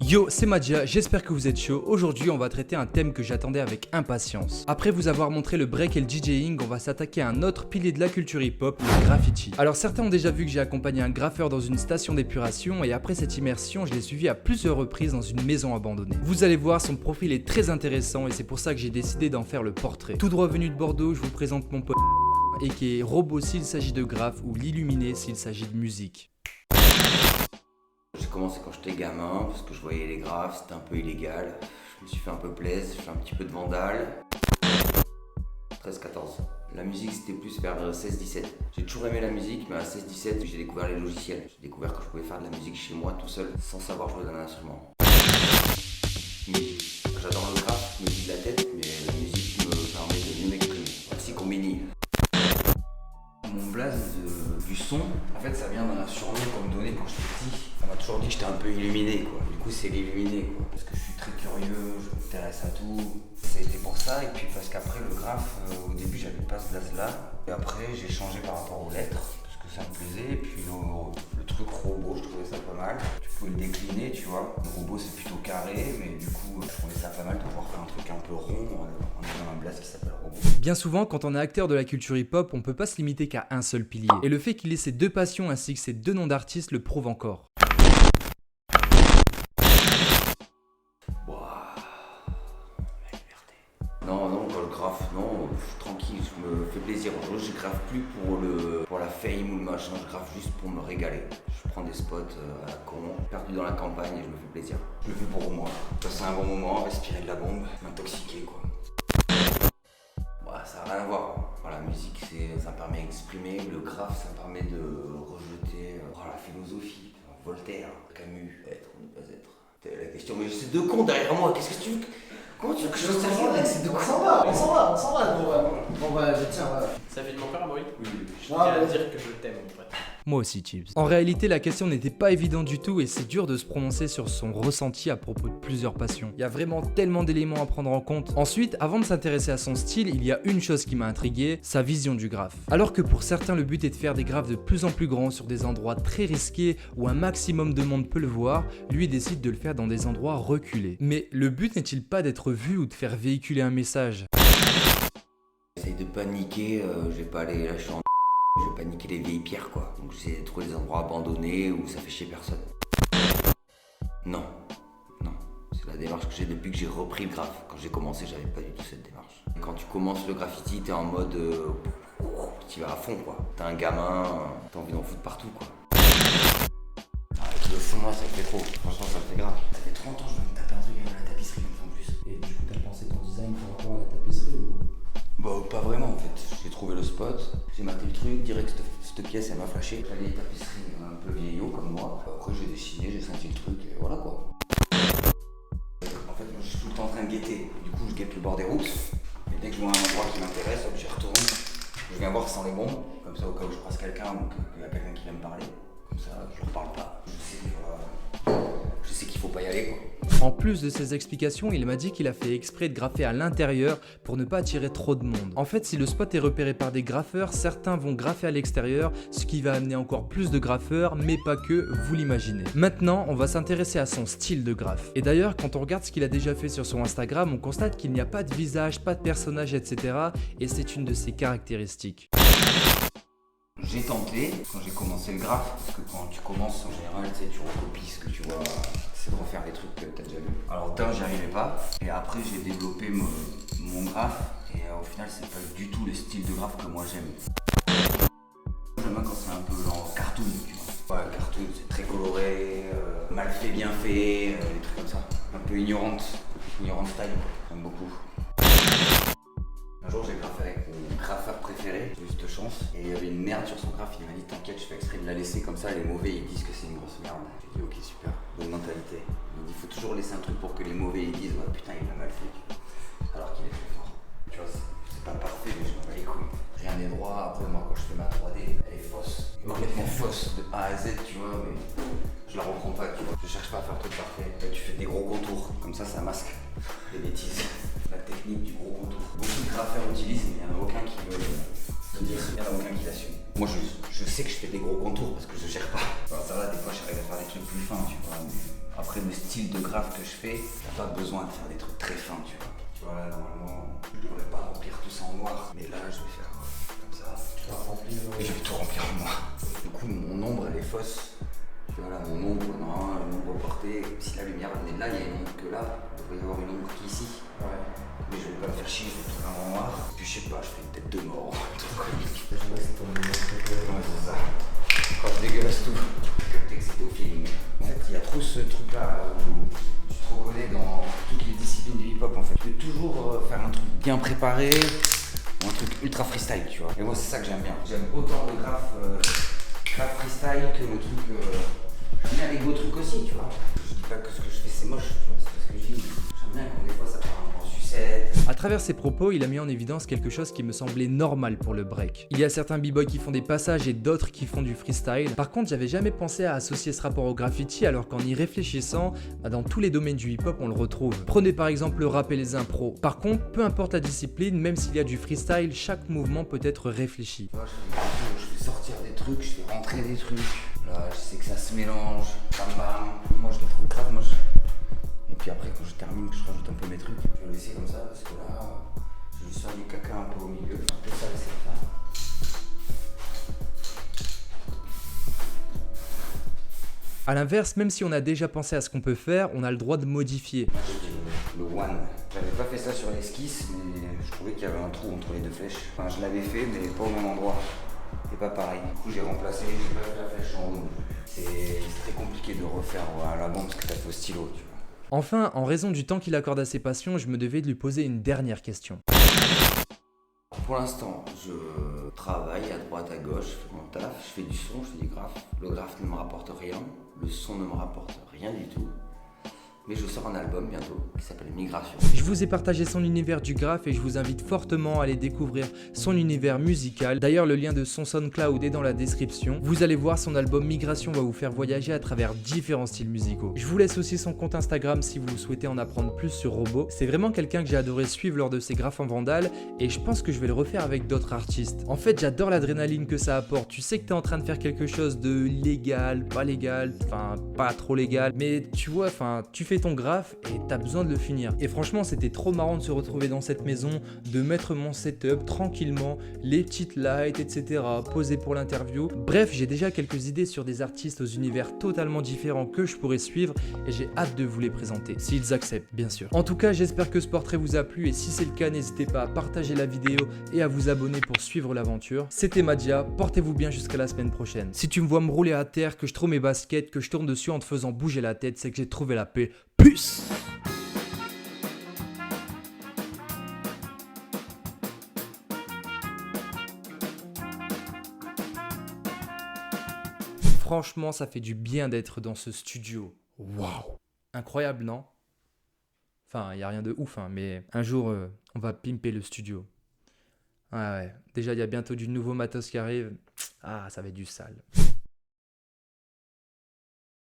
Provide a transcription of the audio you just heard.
Yo, c'est Madja, j'espère que vous êtes chaud. Aujourd'hui, on va traiter un thème que j'attendais avec impatience. Après vous avoir montré le break et le DJing, on va s'attaquer à un autre pilier de la culture hip-hop, le graffiti. Alors certains ont déjà vu que j'ai accompagné un graffeur dans une station d'épuration et après cette immersion, je l'ai suivi à plusieurs reprises dans une maison abandonnée. Vous allez voir, son profil est très intéressant et c'est pour ça que j'ai décidé d'en faire le portrait. Tout droit venu de Bordeaux, je vous présente mon pote et qui est Robot s'il s'agit de graphe ou l'illuminé s'il s'agit de musique. J'ai commencé quand j'étais gamin parce que je voyais les graphes, c'était un peu illégal. Je me suis fait un peu plaisir, j'ai fait un petit peu de vandale. 13-14. La musique c'était plus vers 16-17. J'ai toujours aimé la musique mais à 16-17 j'ai découvert les logiciels. J'ai découvert que je pouvais faire de la musique chez moi tout seul sans savoir jouer d'un instrument. J'adore le graphe, je me vide la tête mais la musique me permet de mieux m'exprimer. Merci Combini. Mon blaze du son, en fait ça vient d'un surnom qu'on me donnait quand j'étais petit. On m'a toujours dit que j'étais un peu illuminé quoi. Du coup c'est l'illuminé quoi. Parce que je suis très curieux, je m'intéresse à tout. Ça a été pour ça et puis parce qu'après le graphe, au début j'avais pas ce blaze là. Et après j'ai changé par rapport aux lettres parce que ça me plaisait. Et puis le truc robot, je trouvais ça pas mal. Tu pouvais le décliner tu vois. Le robot c'est plutôt carré mais du coup je trouvais ça pas mal de pouvoir faire un truc un peu rond en ayant un blaze qui s'appelle robot. Bien souvent, quand on est acteur de la culture hip-hop, on peut pas se limiter qu'à un seul pilier. Et le fait qu'il ait ces deux passions ainsi que ces deux noms d'artistes le prouve encore. Non, le graphe, non, je suis tranquille, je me fais plaisir. Aujourd'hui, je graffe plus pour la fame ou le machin, je graffe juste pour me régaler. Je prends des spots à la con, perdu dans la campagne et je me fais plaisir. Je le fais pour moi, passer un bon moment, respirer de la bombe, m'intoxiquer quoi. Bah, ça n'a rien à voir. La musique, ça me permet d'exprimer, le graphe, ça me permet de rejeter la philosophie, Voltaire, Camus, être ou ne pas être. C'est la question, mais c'est deux cons derrière moi, qu'est-ce que tu veux? Comment tu veux que je fasse ça avec ces deux cons? On s'en va. Bon bah, tiens, voilà. Ça fait de mon cœur, Amaury. Oui. Je tiens à dire que je t'aime, mon pote. Moi aussi, Chips. En réalité, la question n'était pas évidente du tout et c'est dur de se prononcer sur son ressenti à propos de plusieurs passions. Il y a vraiment tellement d'éléments à prendre en compte. Ensuite, avant de s'intéresser à son style, il y a une chose qui m'a intrigué, sa vision du graphe. Alors que pour certains, le but est de faire des graphes de plus en plus grands sur des endroits très risqués où un maximum de monde peut le voir, lui décide de le faire dans des endroits reculés. Mais le but n'est-il pas d'être vu ou de faire véhiculer un message? J'essaye de pas niquer, je vais pas aller lâcher en je vais pas niquer les vieilles pierres quoi. Donc j'essaie de trouver des endroits abandonnés où ça fait chier personne. Non. C'est la démarche que j'ai depuis que j'ai repris le graphe. Quand j'ai commencé, j'avais pas du tout cette démarche. Quand tu commences le graffiti, t'es en mode tu vas à fond quoi. T'es un gamin, t'as envie d'en foutre partout quoi. Avec le fond, moi ça me fait trop. Franchement, ça me fait grave. Ça fait 30 ans que je veux me taper un truc avec la tapisserie comme ça en plus. Et du coup, t'as pensé ton design par rapport à la tapisserie ou? Bah pas vraiment en fait, j'ai trouvé le spot, j'ai maté le truc, direct cette pièce elle m'a flashé. J'avais des tapisseries un peu vieillot comme moi, après j'ai dessiné, j'ai senti le truc et voilà quoi. En fait moi je suis tout le temps en train de guetter, du coup je guette le bord des routes, et dès que je vois un endroit qui m'intéresse, hop j'y retourne, je viens voir sans les bombes, comme ça au cas où je croise quelqu'un ou qu'il y a quelqu'un qui vient me parler, comme ça je leur parle pas, je sais qu'il faut pas y aller quoi. En plus de ces explications, il m'a dit qu'il a fait exprès de graffer à l'intérieur pour ne pas attirer trop de monde. En fait, si le spot est repéré par des graffeurs, certains vont graffer à l'extérieur, ce qui va amener encore plus de graffeurs, mais pas que, vous l'imaginez. Maintenant, on va s'intéresser à son style de graphe. Et d'ailleurs, quand on regarde ce qu'il a déjà fait sur son Instagram, on constate qu'il n'y a pas de visage, pas de personnage, etc. Et c'est une de ses caractéristiques. J'ai tenté quand j'ai commencé le graphe, parce que quand tu commences en général, tu sais, tu recopies ce que tu vois, c'est de refaire des trucs que tu as déjà vu. Alors d'un, j'y arrivais pas, et après j'ai développé mon graphe, et au final c'est pas du tout le style de graphe que moi j'aime. J'aime bien quand c'est un peu genre cartoon, tu vois. Ouais, cartoon, c'est très coloré, mal fait, bien fait, des trucs comme ça. Un peu ignorant style, j'aime beaucoup. Un jour j'ai graffé avec mon graffeur préféré, juste chance, et il y avait une merde sur son graphe, il m'a dit t'inquiète, je fais exprès de la laisser comme ça, les mauvais ils disent que c'est une grosse merde. J'ai dit ok super, bonne mentalité. Il dit faut toujours laisser un truc pour que les mauvais ils disent ouais putain il l'a mal fait, alors qu'il est très fort. Tu vois, c'est pas parfait mais je m'en bats les couilles. Rien n'est droit, après moi quand je fais ma 3D, elle est fausse, complètement fausse de A à Z tu vois, mais je la reprends pas tu vois. Je cherche pas à faire tout parfait, là, tu fais des gros contours, comme ça masque les bêtises. La technique du gros contour. Beaucoup de graffeurs utilisent, mais il n'y en a aucun qui le dit, il n'y en a aucun qui l'assume. Moi je sais que je fais des gros contours parce que je gère pas. Alors ça va, des fois j'arrive à faire des trucs plus fins, tu vois, mais Après, le style de graphe que je fais, t'as pas besoin de faire des trucs très fins, tu vois. Tu vois, là, normalement, je devrais pas remplir tout ça en noir. Mais là, je vais faire comme ça. Tu vas remplir. Et je vais tout remplir en noir. Du coup, mon ombre, elle est fausse. Tu vois, là, mon ombre, non, une ombre portée. Si la lumière venait de là, il y a une ombre que là. Il devrait y avoir une ombre qui est ici. Ouais. Mais je vais pas me faire chier, je vais tout faire en noir. Puis je sais pas, je fais une tête de mort. Un truc comique. Je vois que c'est ton moment préféré. Ouais, c'est ça. Quand je dégueulasse tout, je captais que c'était au feeling. En fait, il y a trop ce truc-là où tu te reconnais dans toutes les disciplines du hip-hop. En fait, tu peux toujours faire un truc bien préparé ou un truc ultra freestyle, tu vois. Et moi, c'est ça que j'aime bien. J'aime autant le graphe freestyle que le truc. J'aime bien les beaux trucs aussi, tu vois. Je dis pas que ce que je fais c'est moche, tu vois. C'est parce que je dis. J'aime bien quand des fois ça part un peu en sucette. À travers ses propos, il a mis en évidence quelque chose qui me semblait normal pour le break. Il y a certains b-boys qui font des passages et d'autres qui font du freestyle. Par contre, j'avais jamais pensé à associer ce rapport au graffiti alors qu'en y réfléchissant, dans tous les domaines du hip-hop, on le retrouve. Prenez par exemple le rap et les impros. Par contre, peu importe la discipline, même s'il y a du freestyle, chaque mouvement peut être réfléchi. Tu vois, je fais sortir des trucs, je fais rentrer des trucs. Là, je sais que ça se mélange, bam bam. Moi, je les trouve grave moche. Et puis après, quand je termine, que je rajoute un peu mes trucs, je vais le laisser comme ça parce que là, je vais faire du caca un peu au milieu. Enfin, un peu ça, laisser ça. A l'inverse, même si on a déjà pensé à ce qu'on peut faire, on a le droit de modifier. Le one. J'avais pas fait ça sur l'esquisse, mais je trouvais qu'il y avait un trou entre les deux flèches. Enfin, je l'avais fait, mais pas au même endroit. Et pas pareil. Du coup, j'ai remplacé, j'ai pas fait la flèche en haut. C'est très compliqué de refaire à la bombe parce que t'as fait au stylo, tu vois. Enfin, en raison du temps qu'il accorde à ses passions, je me devais de lui poser une dernière question. Pour l'instant, je travaille à droite, à gauche, je fais mon taf, je fais du son, je fais du graphe. Le graphe ne me rapporte rien, le son ne me rapporte rien du tout. Mais je sors un album bientôt qui s'appelle Migration. Je vous ai partagé son univers du graphe et je vous invite fortement à aller découvrir son univers musical. D'ailleurs, le lien de son SoundCloud est dans la description. Vous allez voir, son album Migration va vous faire voyager à travers différents styles musicaux. Je vous laisse aussi son compte Instagram si vous souhaitez en apprendre plus sur Robo. C'est vraiment quelqu'un que j'ai adoré suivre lors de ses graphes en Vandal et je pense que je vais le refaire avec d'autres artistes. En fait, j'adore l'adrénaline que ça apporte. Tu sais que tu es en train de faire quelque chose de légal, enfin pas trop légal, mais tu vois, tu fais ton graphe et t'as besoin de le finir. Et franchement, c'était trop marrant de se retrouver dans cette maison, de mettre mon setup tranquillement, les petites lights, etc. posées pour l'interview. Bref, j'ai déjà quelques idées sur des artistes aux univers totalement différents que je pourrais suivre et j'ai hâte de vous les présenter, s'ils acceptent, bien sûr. En tout cas, j'espère que ce portrait vous a plu et si c'est le cas, n'hésitez pas à partager la vidéo et à vous abonner pour suivre l'aventure. C'était Madia, portez-vous bien jusqu'à la semaine prochaine. Si tu me vois me rouler à terre, que je trouve mes baskets, que je tourne dessus en te faisant bouger la tête, c'est que j'ai trouvé la paix. Peace! Franchement, ça fait du bien d'être dans ce studio. Waouh! Incroyable, non? Enfin, il n'y a rien de ouf, mais un jour, on va pimper le studio. Ouais. Déjà, il y a bientôt du nouveau matos qui arrive. Ah, ça va être du sale.